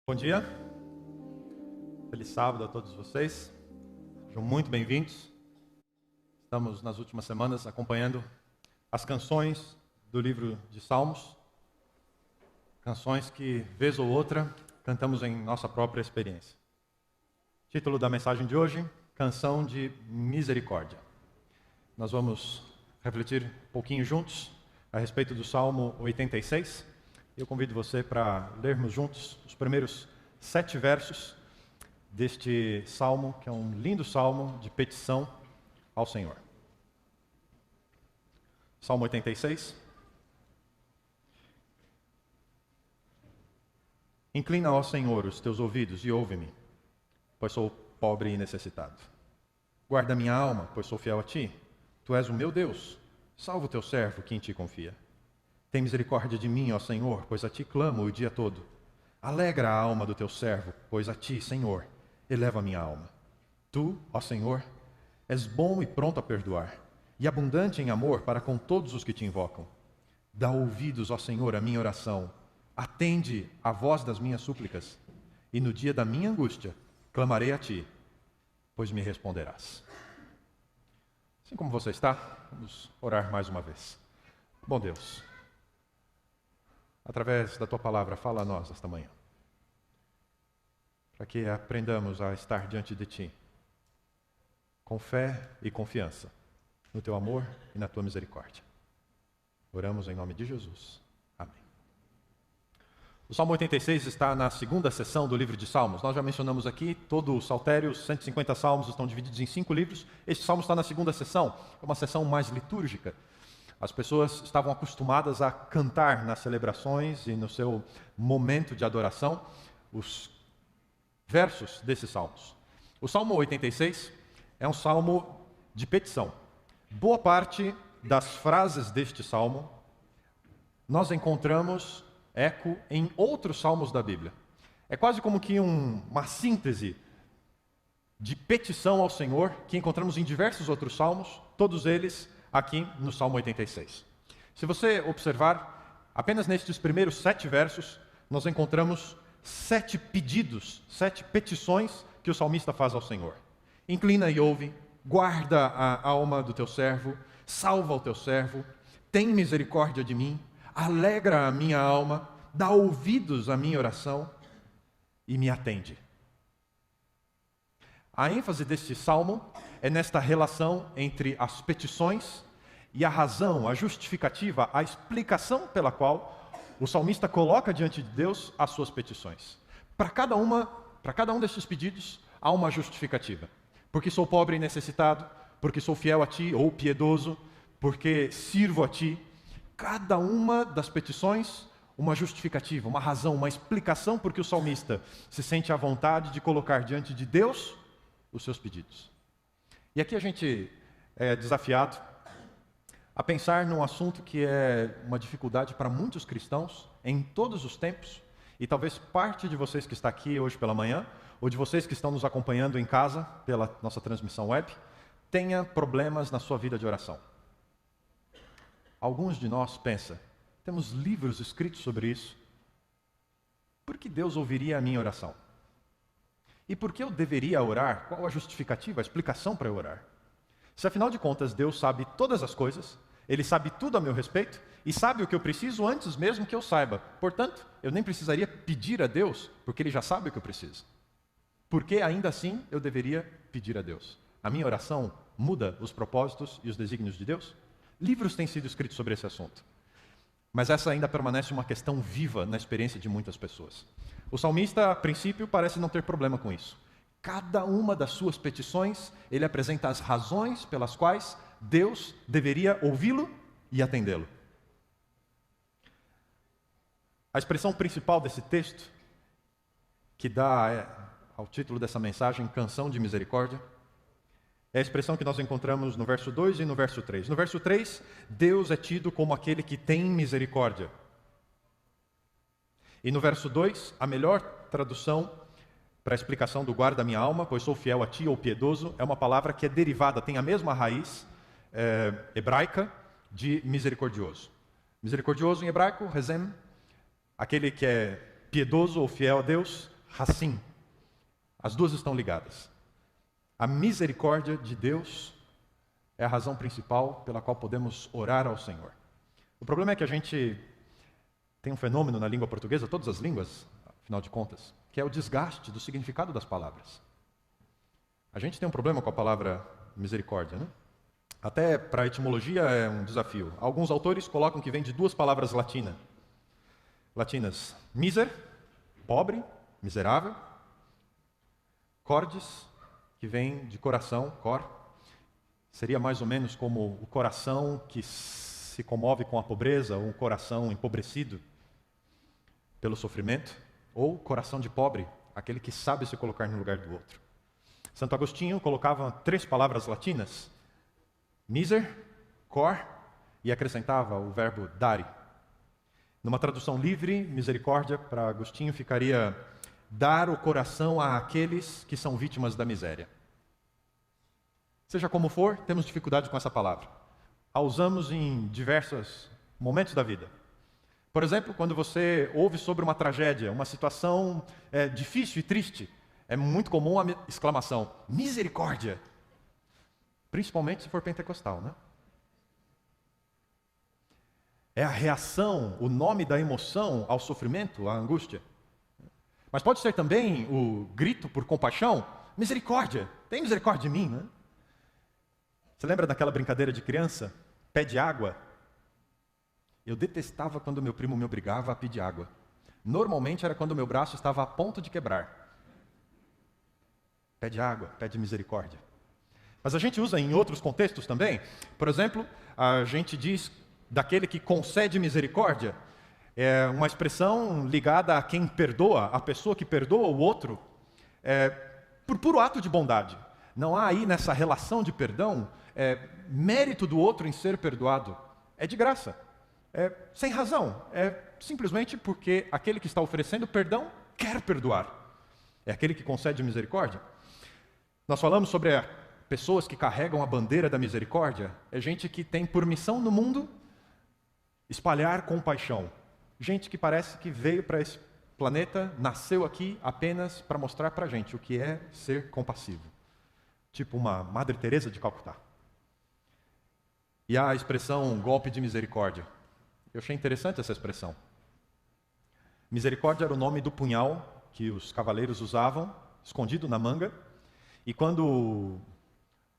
Bom dia, feliz sábado a todos vocês, sejam muito bem-vindos. Estamos nas últimas semanas acompanhando as canções do livro de Salmos, canções que, vez ou outra, cantamos em nossa própria experiência. Título da mensagem de hoje, Canção de Misericórdia. Nós vamos refletir um pouquinho juntos a respeito do Salmo 86. Eu convido você para lermos juntos os primeiros 7 versos deste salmo, que é um lindo salmo de petição ao Senhor. Salmo 86. Inclina, ó Senhor, os teus ouvidos e ouve-me, pois sou pobre e necessitado. Guarda minha alma, pois sou fiel a ti. Tu és o meu Deus, salva o teu servo que em ti confia. Tem misericórdia de mim, ó Senhor, pois a ti clamo o dia todo. Alegra a alma do teu servo, pois a ti, Senhor, eleva minha alma. Tu, ó Senhor, és bom e pronto a perdoar, e abundante em amor para com todos os que te invocam. Dá ouvidos, ó Senhor, à minha oração. Atende à voz das minhas súplicas, e no dia da minha angústia clamarei a ti, pois me responderás. Assim como você está, vamos orar mais uma vez. Bom Deus, através da tua palavra, fala a nós esta manhã, para que aprendamos a estar diante de ti, com fé e confiança, no teu amor e na tua misericórdia. Oramos em nome de Jesus. Amém. O Salmo 86 está na segunda seção do livro de Salmos. Nós já mencionamos aqui, todo o saltério, os 150 salmos estão divididos em 5 livros. Este salmo está na segunda seção, é uma seção mais litúrgica. As pessoas estavam acostumadas a cantar nas celebrações e no seu momento de adoração os versos desses salmos. O Salmo 86 é um salmo de petição. Boa parte das frases deste salmo nós encontramos eco em outros salmos da Bíblia. É quase como que uma síntese de petição ao Senhor que encontramos em diversos outros salmos, todos eles aqui no Salmo 86. Se você observar, apenas nestes primeiros 7 versos, nós encontramos 7 pedidos, 7 petições que o salmista faz ao Senhor. Inclina e ouve, guarda a alma do teu servo, salva o teu servo, tem misericórdia de mim, alegra a minha alma, dá ouvidos à minha oração e me atende. A ênfase deste salmo é nesta relação entre as petições e a razão, a justificativa, a explicação pela qual o salmista coloca diante de Deus as suas petições. Para cada um destes pedidos, há uma justificativa. Porque sou pobre e necessitado, porque sou fiel a ti ou piedoso, porque sirvo a ti. Cada uma das petições, uma justificativa, uma razão, uma explicação porque o salmista se sente à vontade de colocar diante de Deus os seus pedidos. E aqui a gente é desafiado a pensar num assunto que é uma dificuldade para muitos cristãos em todos os tempos, e talvez parte de vocês que está aqui hoje pela manhã, ou de vocês que estão nos acompanhando em casa pela nossa transmissão web, tenha problemas na sua vida de oração. Alguns de nós pensam, temos livros escritos sobre isso, por que Deus ouviria a minha oração? E por que eu deveria orar? Qual a justificativa, a explicação para eu orar? Se afinal de contas Deus sabe todas as coisas, Ele sabe tudo a meu respeito e sabe o que eu preciso antes mesmo que eu saiba. Portanto, eu nem precisaria pedir a Deus, porque Ele já sabe o que eu preciso. Por que ainda assim eu deveria pedir a Deus? A minha oração muda os propósitos e os desígnios de Deus? Livros têm sido escritos sobre esse assunto. Mas essa ainda permanece uma questão viva na experiência de muitas pessoas. O salmista, a princípio, parece não ter problema com isso. Cada uma das suas petições, ele apresenta as razões pelas quais Deus deveria ouvi-lo e atendê-lo. A expressão principal desse texto, que dá ao título dessa mensagem, Canção de Misericórdia, é a expressão que nós encontramos no verso 2 e no verso 3. No verso 3, Deus é tido como aquele que tem misericórdia. E no verso 2, a melhor tradução para a explicação do guarda minha alma, pois sou fiel a ti, ou piedoso, é uma palavra que é derivada, tem a mesma raiz hebraica de misericordioso. Misericordioso em hebraico, rezem, aquele que é piedoso ou fiel a Deus, Racim. As duas estão ligadas. A misericórdia de Deus é a razão principal pela qual podemos orar ao Senhor. O problema é que a gente tem um fenômeno na língua portuguesa, todas as línguas, afinal de contas, que é o desgaste do significado das palavras. A gente tem um problema com a palavra misericórdia, né? Até para a etimologia é um desafio. Alguns autores colocam que vem de duas palavras latinas. Miser, pobre, miserável. Cordis, que vem de coração, cor. Seria mais ou menos como o coração que se comove com a pobreza, ou um coração empobrecido pelo sofrimento, ou coração de pobre, aquele que sabe se colocar no lugar do outro. Santo Agostinho colocava 3 palavras latinas, miser, cor, e acrescentava o verbo dare. Numa tradução livre, misericórdia, para Agostinho, ficaria dar o coração àqueles que são vítimas da miséria. Seja como for, temos dificuldade com essa palavra. A usamos em diversos momentos da vida. Por exemplo, quando você ouve sobre uma tragédia, uma situação difícil e triste, é muito comum a exclamação, misericórdia! Principalmente se for pentecostal, né? É a reação, o nome da emoção ao sofrimento, à angústia. Mas pode ser também o grito por compaixão, misericórdia, tem misericórdia de mim, né? Você lembra daquela brincadeira de criança? Pede água? Eu detestava quando meu primo me obrigava a pedir água. Normalmente era quando meu braço estava a ponto de quebrar. Pede água, pede misericórdia. Mas a gente usa em outros contextos também. Por exemplo, a gente diz daquele que concede misericórdia, é uma expressão ligada a quem perdoa, a pessoa que perdoa o outro, por puro ato de bondade. Não há aí nessa relação de perdão mérito do outro em ser perdoado. É de graça. É sem razão. É simplesmente porque aquele que está oferecendo perdão quer perdoar. É aquele que concede misericórdia. Nós falamos sobre pessoas que carregam a bandeira da misericórdia. É gente que tem por missão no mundo espalhar compaixão. Gente que parece que veio para esse planeta, nasceu aqui apenas para mostrar para a gente o que é ser compassivo. Tipo uma Madre Teresa de Calcutá. E a expressão golpe de misericórdia. Eu achei interessante essa expressão. Misericórdia era o nome do punhal que os cavaleiros usavam, escondido na manga, e quando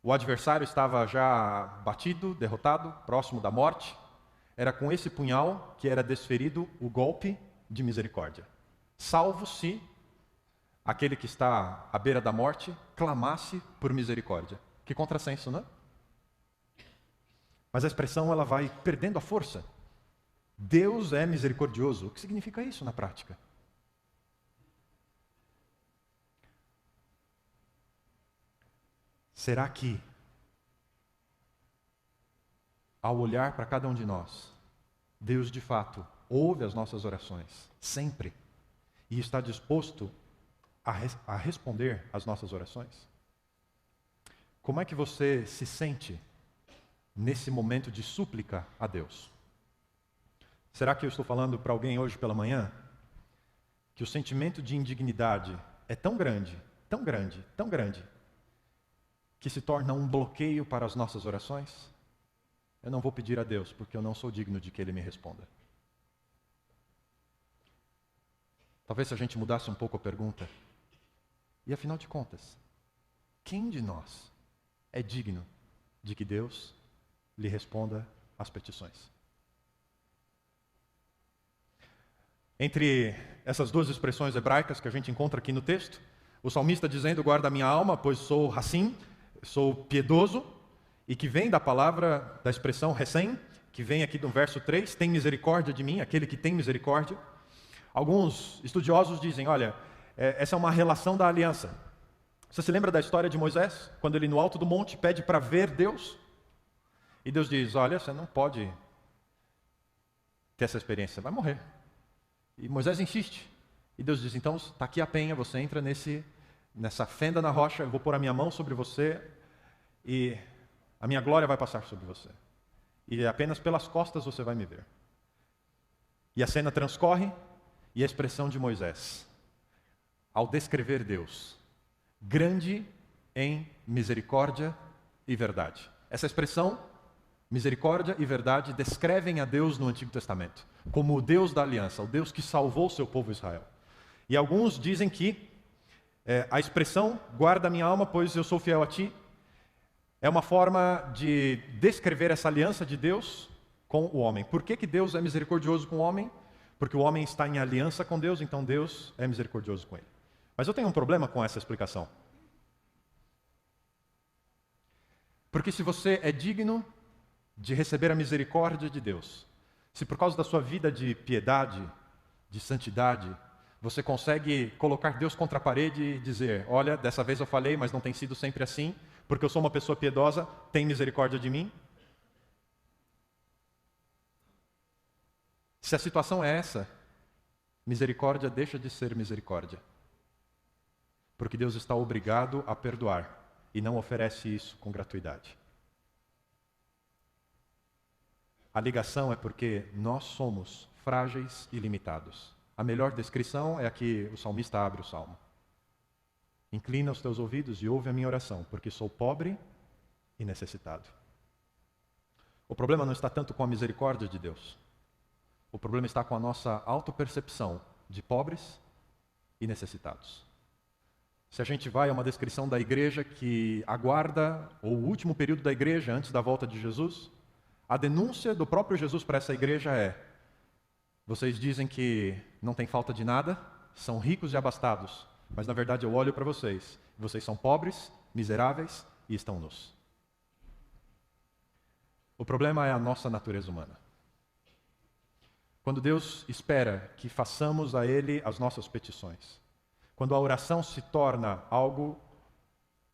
o adversário estava já batido, derrotado, próximo da morte, era com esse punhal que era desferido o golpe de misericórdia. Salvo se aquele que está à beira da morte clamasse por misericórdia. Que contrassenso, não é? Mas a expressão ela vai perdendo a força. Deus é misericordioso. O que significa isso na prática? Será que, ao olhar para cada um de nós, Deus de fato ouve as nossas orações, sempre, e está disposto a responder às nossas orações? Como é que você se sente nesse momento de súplica a Deus? Será que eu estou falando para alguém hoje pela manhã que o sentimento de indignidade é tão grande, tão grande, tão grande, que se torna um bloqueio para as nossas orações? Eu não vou pedir a Deus, porque eu não sou digno de que Ele me responda. Talvez se a gente mudasse um pouco a pergunta. E afinal de contas, quem de nós é digno de que Deus lhe responda às petições? Entre essas duas expressões hebraicas que a gente encontra aqui no texto, o salmista dizendo, guarda a minha alma, pois sou racim, sou piedoso, e que vem da palavra, da expressão recém, que vem aqui do verso 3, tem misericórdia de mim, aquele que tem misericórdia. Alguns estudiosos dizem, olha, essa é uma relação da aliança. Você se lembra da história de Moisés? Quando ele no alto do monte pede para ver Deus? E Deus diz, olha, você não pode ter essa experiência, você vai morrer. E Moisés insiste. E Deus diz, então está aqui a penha, você entra nessa fenda na rocha, eu vou pôr a minha mão sobre você e a minha glória vai passar sobre você. E apenas pelas costas você vai me ver. E a cena transcorre e a expressão de Moisés. ao descrever Deus: grande em misericórdia e verdade. Essa expressão, misericórdia e verdade, descrevem a Deus no Antigo Testamento como o Deus da aliança, o Deus que salvou o seu povo Israel. E alguns dizem que a expressão guarda minha alma, pois eu sou fiel a ti, é uma forma de descrever essa aliança de Deus com o homem. Por que Deus é misericordioso com o homem? Porque o homem está em aliança com Deus, então Deus é misericordioso com ele. Mas eu tenho um problema com essa explicação. Porque se você é digno de receber a misericórdia de Deus, se por causa da sua vida de piedade, de santidade, você consegue colocar Deus contra a parede e dizer: olha, dessa vez eu falei, mas não tem sido sempre assim, porque eu sou uma pessoa piedosa, tem misericórdia de mim? Se a situação é essa, misericórdia deixa de ser misericórdia. Porque Deus está obrigado a perdoar e não oferece isso com gratuidade. A ligação é porque nós somos frágeis e limitados. A melhor descrição é a que o salmista abre o salmo. Inclina os teus ouvidos e ouve a minha oração, porque sou pobre e necessitado. O problema não está tanto com a misericórdia de Deus. O problema está com a nossa autopercepção de pobres e necessitados. Se a gente vai a uma descrição da igreja que aguarda o último período da igreja antes da volta de Jesus, a denúncia do próprio Jesus para essa igreja é: vocês dizem que não tem falta de nada, são ricos e abastados, mas na verdade eu olho para vocês, vocês são pobres, miseráveis e estão nus. O problema é a nossa natureza humana. Quando Deus espera que façamos a Ele as nossas petições, quando a oração se torna algo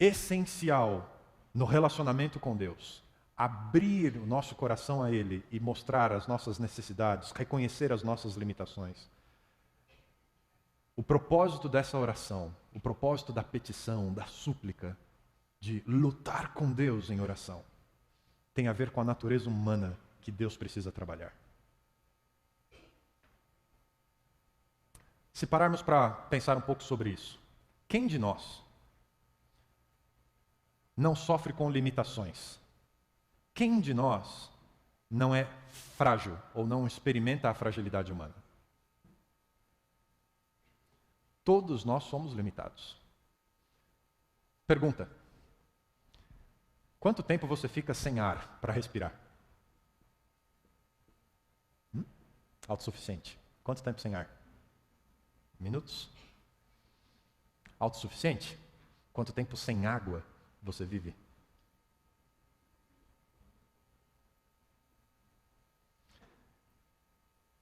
essencial no relacionamento com Deus, abrir o nosso coração a Ele e mostrar as nossas necessidades, reconhecer as nossas limitações. O propósito dessa oração, o propósito da petição, da súplica, de lutar com Deus em oração, tem a ver com a natureza humana que Deus precisa trabalhar. Se pararmos para pensar um pouco sobre isso, quem de nós não sofre com limitações? Quem de nós não é frágil ou não experimenta a fragilidade humana? Todos nós somos limitados. Pergunta: quanto tempo você fica sem ar para respirar? Autossuficiente. Quanto tempo sem ar? Minutos? Autossuficiente? Quanto tempo sem água você vive?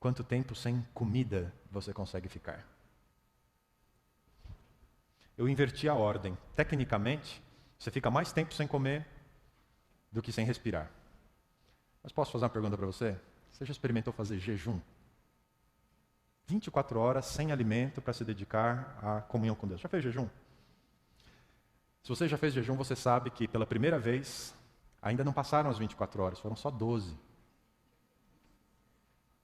Quanto tempo sem comida você consegue ficar? Eu inverti a ordem. Tecnicamente, você fica mais tempo sem comer do que sem respirar. Mas posso fazer uma pergunta para você? Você já experimentou fazer jejum? 24 horas sem alimento para se dedicar à comunhão com Deus. Já fez jejum? Se você já fez jejum, você sabe que pela primeira vez, ainda não passaram as 24 horas, foram só 12.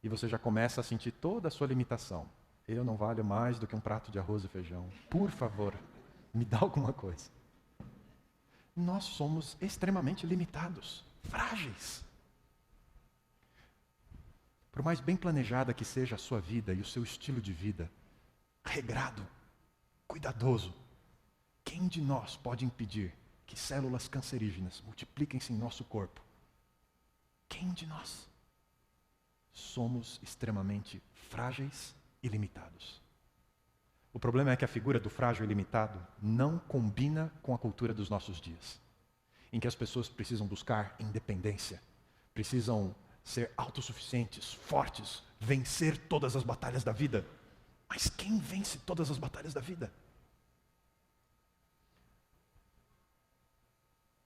E você já começa a sentir toda a sua limitação. Eu não valho mais do que um prato de arroz e feijão. Por favor, me dá alguma coisa. Nós somos extremamente limitados, frágeis. Por mais bem planejada que seja a sua vida e o seu estilo de vida, regrado, cuidadoso, quem de nós pode impedir que células cancerígenas multipliquem-se em nosso corpo? Quem de nós? Somos extremamente frágeis e limitados. O problema é que a figura do frágil e limitado não combina com a cultura dos nossos dias, em que as pessoas precisam buscar independência, precisam ser autossuficientes, fortes, vencer todas as batalhas da vida. Mas quem vence todas as batalhas da vida?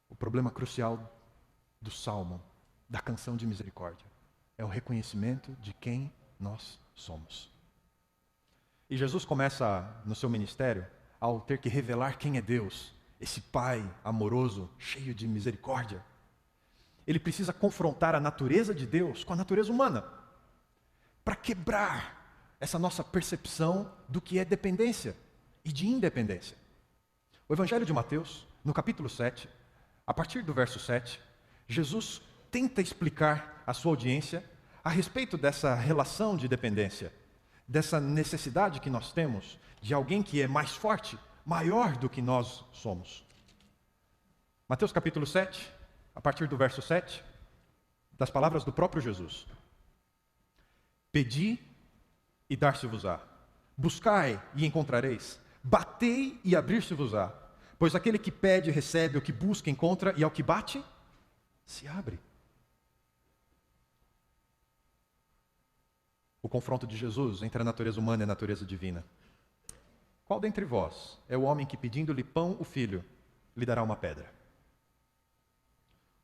O problema crucial do salmo, da canção de misericórdia, é o reconhecimento de quem nós somos. E Jesus começa no seu ministério ao ter que revelar quem é Deus, esse Pai amoroso, cheio de misericórdia. Ele precisa confrontar a natureza de Deus com a natureza humana, para quebrar essa nossa percepção do que é dependência. e de independência. O Evangelho de Mateus, no capítulo 7, a partir do verso 7, Jesus tenta explicar à sua audiência a respeito dessa relação de dependência, dessa necessidade que nós temos de alguém que é mais forte, maior do que nós somos. Mateus capítulo 7, a partir do verso 7, das palavras do próprio Jesus. Pedi e dar-se-vos-á. Buscai e encontrareis. Batei e abrir-se-vos-á. Pois aquele que pede recebe, o que busca encontra, e ao que bate, se abre. O confronto de Jesus entre a natureza humana e a natureza divina. Qual dentre vós é o homem que, pedindo-lhe pão, o filho, lhe dará uma pedra?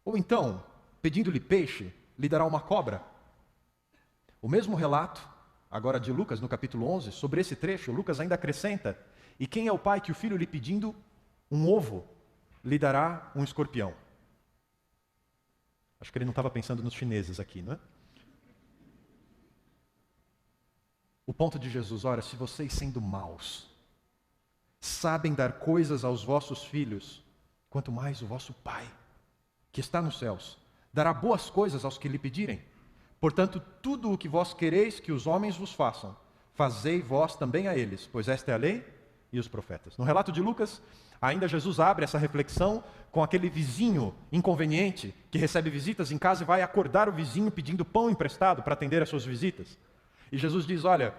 Ou então, pedindo-lhe peixe, lhe dará uma cobra? O mesmo relato, agora de Lucas, no capítulo 11, sobre esse trecho, Lucas ainda acrescenta: e quem é o pai que o filho lhe pedindo um ovo, lhe dará um escorpião? Acho que ele não estava pensando nos chineses aqui, não é? O ponto de Jesus: ora, se vocês sendo maus, sabem dar coisas aos vossos filhos, quanto mais o vosso Pai, que está nos céus, dará boas coisas aos que lhe pedirem. Portanto, tudo o que vós quereis que os homens vos façam, fazei vós também a eles, pois esta é a lei e os profetas. No relato de Lucas, ainda Jesus abre essa reflexão com aquele vizinho inconveniente que recebe visitas em casa e vai acordar o vizinho pedindo pão emprestado para atender às suas visitas. E Jesus diz: olha,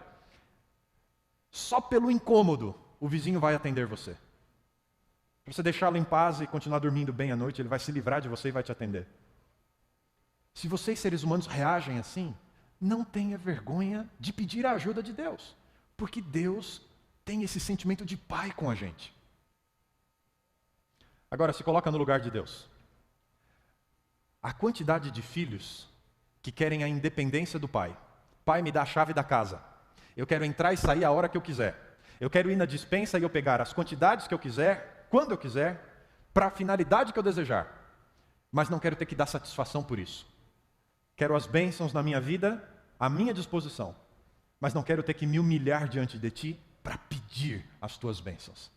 só pelo incômodo o vizinho vai atender você. Se você deixá-lo em paz e continuar dormindo bem à noite, ele vai se livrar de você e vai te atender. Se vocês, seres humanos, reagem assim, não tenha vergonha de pedir a ajuda de Deus, porque Deus tem esse sentimento de pai com a gente. Agora, se coloca no lugar de Deus. A quantidade de filhos que querem a independência do pai. Pai, me dá a chave da casa. Eu quero entrar e sair a hora que eu quiser. Eu quero ir na despensa e eu pegar as quantidades que eu quiser, quando eu quiser, para a finalidade que eu desejar. Mas não quero ter que dar satisfação por isso. Quero as bênçãos na minha vida à minha disposição. Mas não quero ter que me humilhar diante de ti para pedir as tuas bênçãos.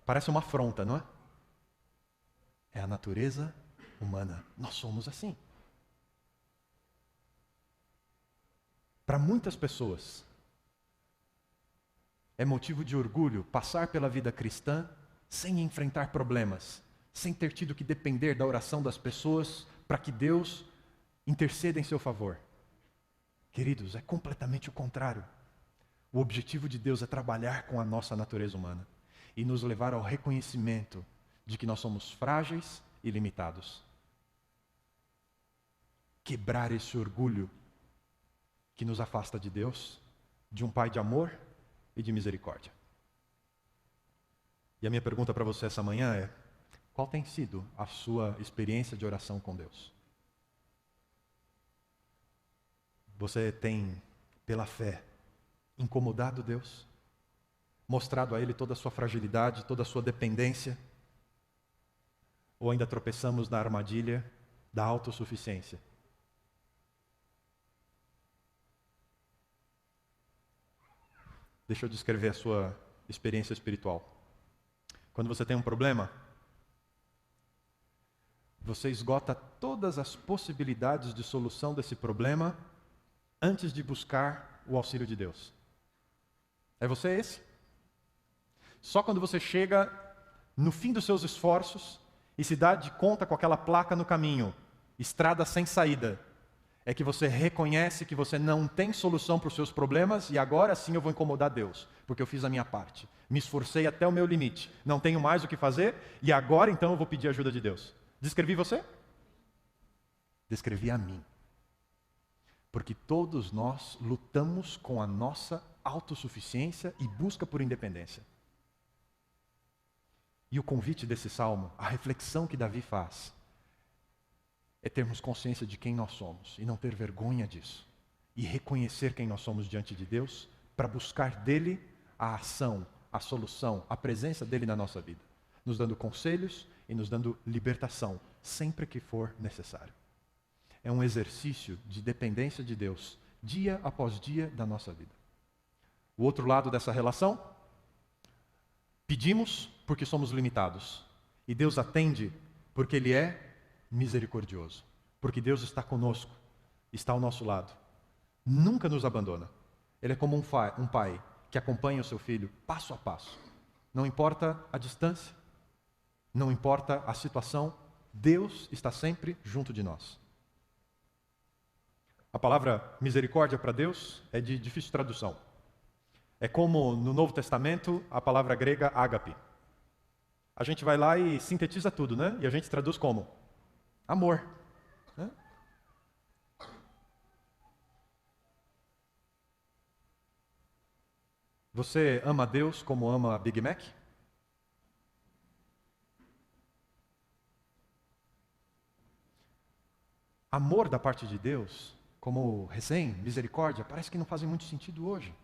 Parece uma afronta, não é? É a natureza humana. Nós somos assim. Para muitas pessoas, é motivo de orgulho passar pela vida cristã sem enfrentar problemas, sem ter tido que depender da oração das pessoas para que Deus interceda em seu favor. Queridos, é completamente o contrário. O objetivo de Deus é trabalhar com a nossa natureza humana e nos levar ao reconhecimento de que nós somos frágeis e limitados. Quebrar esse orgulho que nos afasta de Deus, de um Pai de amor e de misericórdia. E a minha pergunta para você essa manhã é: qual tem sido a sua experiência de oração com Deus? Você tem, pela fé, incomodado Deus? Mostrado a Ele toda a sua fragilidade, toda a sua dependência? Ou ainda tropeçamos na armadilha da autossuficiência? Deixa eu descrever a sua experiência espiritual. Quando você tem um problema, você esgota todas as possibilidades de solução desse problema antes de buscar o auxílio de Deus. É você esse? Só quando você chega no fim dos seus esforços e se dá de conta com aquela placa no caminho, estrada sem saída, é que você reconhece que você não tem solução para os seus problemas e agora sim eu vou incomodar Deus, porque eu fiz a minha parte. Me esforcei até o meu limite, não tenho mais o que fazer e agora então eu vou pedir ajuda de Deus. Descrevi você? Descrevi a mim. Porque todos nós lutamos com a nossa autossuficiência e busca por independência. E o convite desse salmo, a reflexão que Davi faz, é termos consciência de quem nós somos e não ter vergonha disso. E reconhecer quem nós somos diante de Deus para buscar dele a ação, a solução, a presença dele na nossa vida. Nos dando conselhos e nos dando libertação, sempre que for necessário. É um exercício de dependência de Deus dia após dia da nossa vida. O outro lado dessa relação, pedimos porque somos limitados. E Deus atende porque Ele é misericordioso. Porque Deus está conosco, está ao nosso lado. Nunca nos abandona. Ele é como um pai que acompanha o seu filho passo a passo. Não importa a distância, não importa a situação, Deus está sempre junto de nós. A palavra misericórdia para Deus é de difícil tradução. É como no Novo Testamento a palavra grega ágape. A gente vai lá e sintetiza tudo, né? E a gente traduz como? Amor. Né? Você ama a Deus como ama a Big Mac? Amor da parte de Deus, como recém, misericórdia, parece que não fazem muito sentido hoje.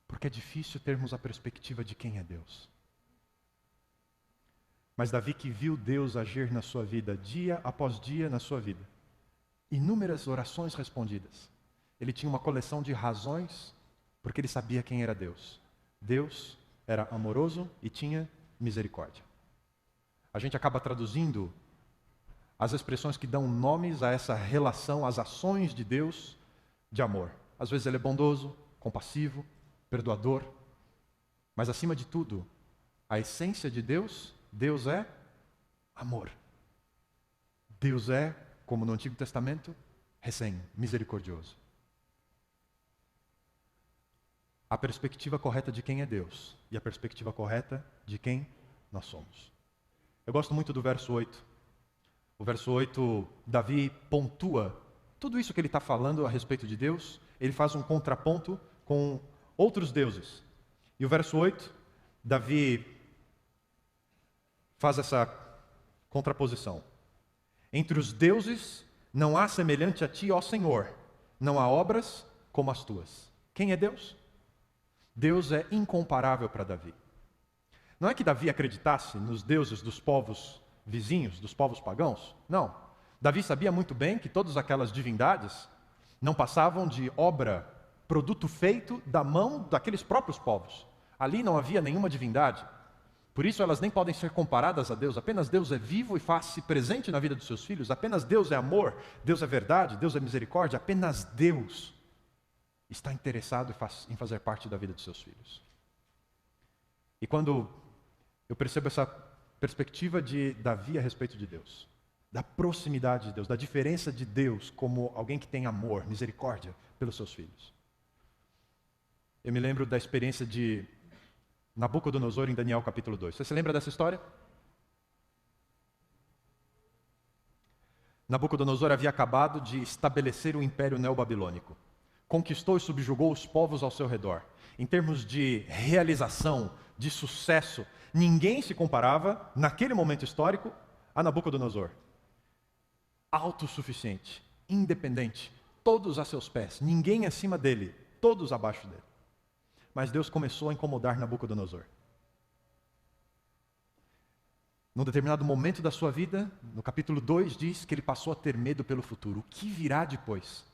Porque é difícil termos a perspectiva de quem é Deus. Mas Davi, que viu Deus agir na sua vida, dia após dia na sua vida, inúmeras orações respondidas, ele tinha uma coleção de razões, porque ele sabia quem era Deus. Deus era amoroso e tinha misericórdia. A gente acaba traduzindo as expressões que dão nomes a essa relação, as ações de Deus de amor. Às vezes ele é bondoso, compassivo, perdoador, mas acima de tudo, a essência de Deus, Deus é amor. Deus é, como no Antigo Testamento, misericordioso. A perspectiva correta de quem é Deus e a perspectiva correta de quem nós somos. Eu gosto muito do verso 8. O verso 8, Davi pontua tudo isso que ele está falando a respeito de Deus, ele faz um contraponto com outros deuses. E o verso 8, Davi faz essa contraposição. Entre os deuses não há semelhante a ti, ó Senhor, não há obras como as tuas. Quem é Deus? Deus é incomparável para Davi. Não é que Davi acreditasse nos deuses dos povos vizinhos, dos povos pagãos. Não. Davi sabia muito bem que todas aquelas divindades não passavam de obra, produto feito da mão daqueles próprios povos. Ali não havia nenhuma divindade. Por isso elas nem podem ser comparadas a Deus. Apenas Deus é vivo e faz-se presente na vida dos seus filhos. Apenas Deus é amor, Deus é verdade, Deus é misericórdia. Apenas Deus está interessado em fazer parte da vida dos seus filhos. E quando eu percebo essa perspectiva de Davi a respeito de Deus, da proximidade de Deus, da diferença de Deus como alguém que tem amor, misericórdia pelos seus filhos. Eu me lembro da experiência de Nabucodonosor em Daniel capítulo 2. Você se lembra dessa história? Nabucodonosor havia acabado de estabelecer o império neobabilônico. Conquistou e subjugou os povos ao seu redor. Em termos de realização, de sucesso, ninguém se comparava, naquele momento histórico, a Nabucodonosor. Autossuficiente, independente, todos a seus pés, ninguém acima dele, todos abaixo dele. Mas Deus começou a incomodar Nabucodonosor. Num determinado momento da sua vida, no capítulo 2, diz que ele passou a ter medo pelo futuro. O que virá depois?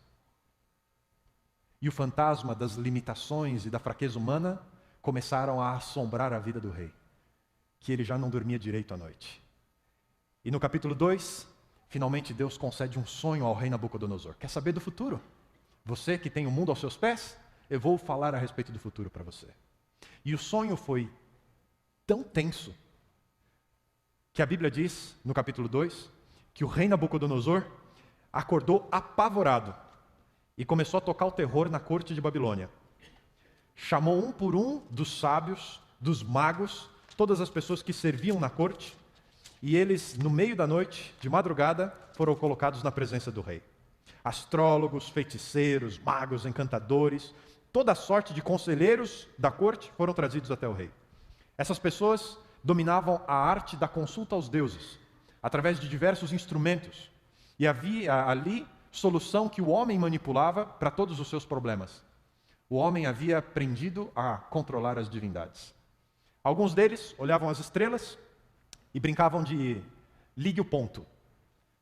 E o fantasma das limitações e da fraqueza humana começaram a assombrar a vida do rei, que ele já não dormia direito à noite. E no capítulo 2, finalmente Deus concede um sonho ao rei Nabucodonosor. Quer saber do futuro? Você que tem o mundo aos seus pés, eu vou falar a respeito do futuro para você. E o sonho foi tão tenso, que a Bíblia diz, no capítulo 2, que o rei Nabucodonosor acordou apavorado e começou a tocar o terror na corte de Babilônia. Chamou um por um dos sábios, dos magos, todas as pessoas que serviam na corte, e eles, no meio da noite, de madrugada, foram colocados na presença do rei. Astrólogos, feiticeiros, magos, encantadores, toda sorte de conselheiros da corte foram trazidos até o rei. Essas pessoas dominavam a arte da consulta aos deuses, através de diversos instrumentos, e havia ali solução que o homem manipulava para todos os seus problemas. O homem havia aprendido a controlar as divindades. Alguns deles olhavam as estrelas e brincavam de ligue o ponto.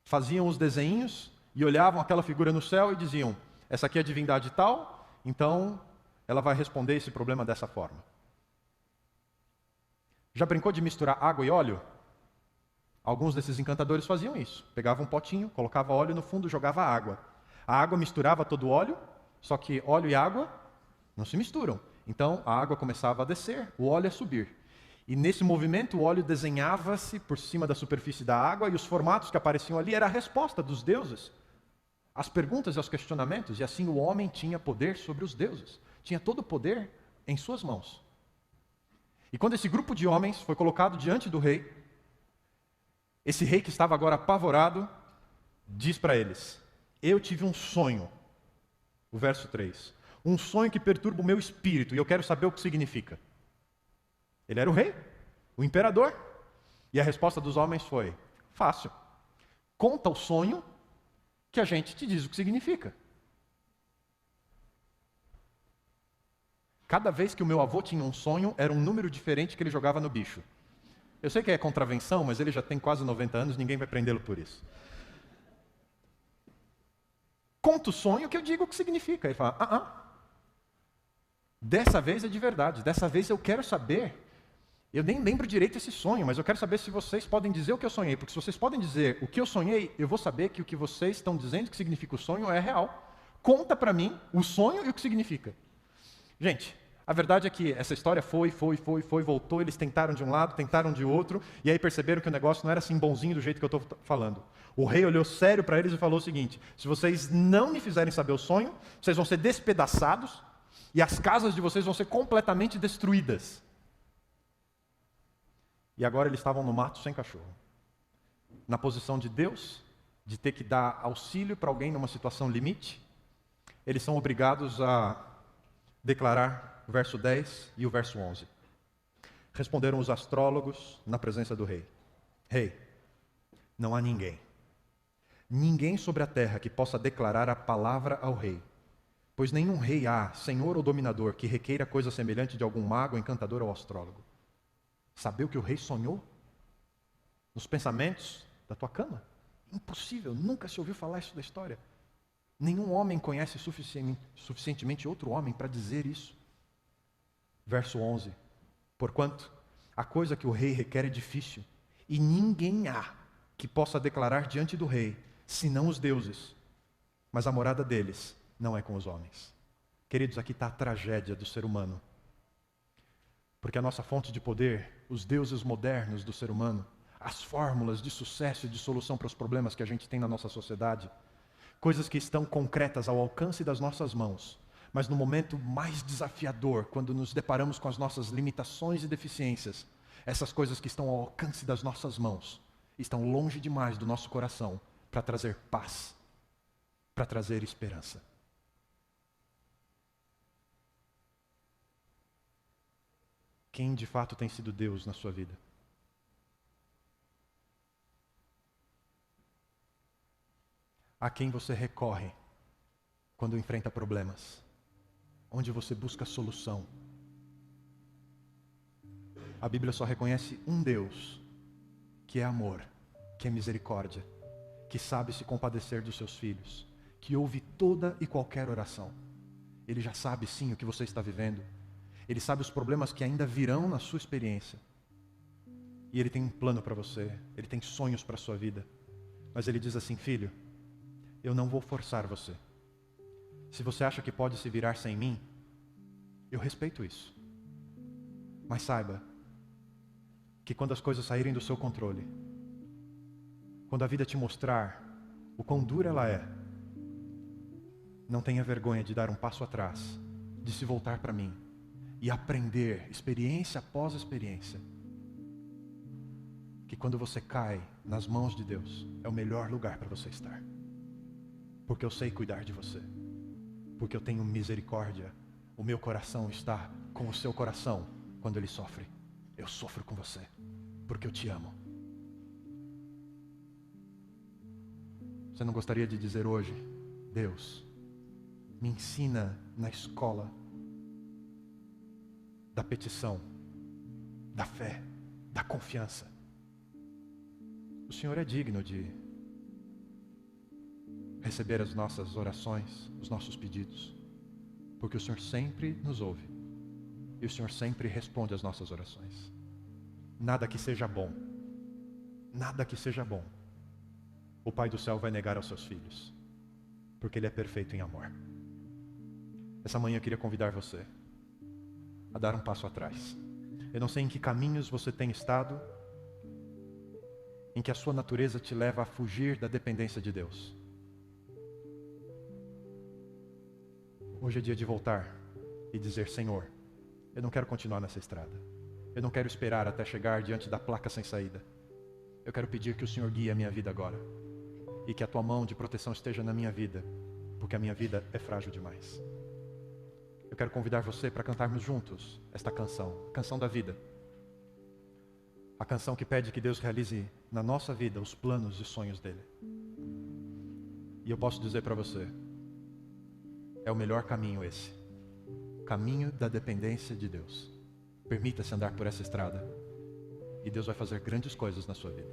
Faziam os desenhinhos e olhavam aquela figura no céu e diziam: essa aqui é a divindade tal, então ela vai responder esse problema dessa forma. Já brincou de misturar água e óleo? Alguns desses encantadores faziam isso. Pegavam um potinho, colocava óleo no fundo, jogava água. A água misturava todo o óleo, só que óleo e água não se misturam. Então a água começava a descer, o óleo a subir. E nesse movimento o óleo desenhava-se por cima da superfície da água e os formatos que apareciam ali era a resposta dos deuses às perguntas e aos questionamentos. E assim o homem tinha poder sobre os deuses. Tinha todo o poder em suas mãos. E quando esse grupo de homens foi colocado diante do rei, esse rei que estava agora apavorado, diz para eles: eu tive um sonho. O verso 3. Um sonho que perturba o meu espírito e eu quero saber o que significa. Ele era o rei, o imperador. E a resposta dos homens foi: fácil. Conta o sonho que a gente te diz o que significa. Cada vez que o meu avô tinha um sonho, era um número diferente que ele jogava no bicho. Eu sei que é contravenção, mas ele já tem quase 90 anos, ninguém vai prendê-lo por isso. Conta o sonho que eu digo o que significa. Ele fala: dessa vez é de verdade, dessa vez eu quero saber. Eu nem lembro direito esse sonho, mas eu quero saber se vocês podem dizer o que eu sonhei. Porque se vocês podem dizer o que eu sonhei, eu vou saber que o que vocês estão dizendo que significa o sonho é real. Conta para mim o sonho e o que significa. Gente, a verdade é que essa história foi, voltou, eles tentaram de um lado, tentaram de outro, e aí perceberam que o negócio não era assim bonzinho do jeito que eu estou falando. O rei olhou sério para eles e falou o seguinte: se vocês não me fizerem saber o sonho, vocês vão ser despedaçados, e as casas de vocês vão ser completamente destruídas. E agora eles estavam no mato sem cachorro. Na posição de Deus, de ter que dar auxílio para alguém numa situação limite, eles são obrigados a declarar o verso 10 e o verso 11. Responderam os astrólogos na presença do rei: Rei, não há ninguém sobre a terra que possa declarar a palavra ao rei, pois nenhum rei há, senhor ou dominador, que requeira coisa semelhante de algum mago, encantador ou astrólogo. Saber o que o rei sonhou? Nos pensamentos da tua cama? Impossível, nunca se ouviu falar isso da história. Nenhum homem conhece suficientemente outro homem para dizer isso. Verso 11. Porquanto a coisa que o rei requer é difícil, e ninguém há que possa declarar diante do rei, senão os deuses. Mas a morada deles não é com os homens. Queridos, aqui está a tragédia do ser humano. Porque a nossa fonte de poder, os deuses modernos do ser humano, as fórmulas de sucesso e de solução para os problemas que a gente tem na nossa sociedade, coisas que estão concretas ao alcance das nossas mãos, mas no momento mais desafiador, quando nos deparamos com as nossas limitações e deficiências, essas coisas que estão ao alcance das nossas mãos, estão longe demais do nosso coração para trazer paz, para trazer esperança. Quem de fato tem sido Deus na sua vida? A quem você recorre quando enfrenta problemas? Onde você busca solução? A Bíblia só reconhece um Deus, que é amor, que é misericórdia, que sabe se compadecer dos seus filhos, que ouve toda e qualquer oração. Ele já sabe sim o que você está vivendo. Ele sabe os problemas que ainda virão na sua experiência. E Ele tem um plano para você. Ele tem sonhos para a sua vida. Mas Ele diz assim: filho, eu não vou forçar você. Se você acha que pode se virar sem mim, eu respeito isso. Mas saiba que quando as coisas saírem do seu controle, quando a vida te mostrar o quão dura ela é, não tenha vergonha de dar um passo atrás, de se voltar para mim e aprender, experiência após experiência, que quando você cai nas mãos de Deus, é o melhor lugar para você estar. Porque eu sei cuidar de você. Porque eu tenho misericórdia. O meu coração está com o seu coração quando ele sofre. Eu sofro com você, porque eu te amo. Você não gostaria de dizer hoje: Deus, me ensina na escola da petição, da fé, da confiança. O Senhor é digno de receber as nossas orações, os nossos pedidos, porque o Senhor sempre nos ouve e o Senhor sempre responde às nossas orações. Nada que seja bom, o Pai do céu vai negar aos seus filhos, porque Ele é perfeito em amor. Essa manhã eu queria convidar você a dar um passo atrás. Eu não sei em que caminhos você tem estado, em que a sua natureza te leva a fugir da dependência de Deus. Hoje é dia de voltar e dizer: Senhor, eu não quero continuar nessa estrada. Eu não quero esperar até chegar diante da placa sem saída. Eu quero pedir que o Senhor guie a minha vida agora. E que a tua mão de proteção esteja na minha vida, porque a minha vida é frágil demais. Eu quero convidar você para cantarmos juntos esta canção, a canção da vida. A canção que pede que Deus realize na nossa vida os planos e sonhos dEle. E eu posso dizer para você, é o melhor caminho esse. O caminho da dependência de Deus. Permita-se andar por essa estrada e Deus vai fazer grandes coisas na sua vida.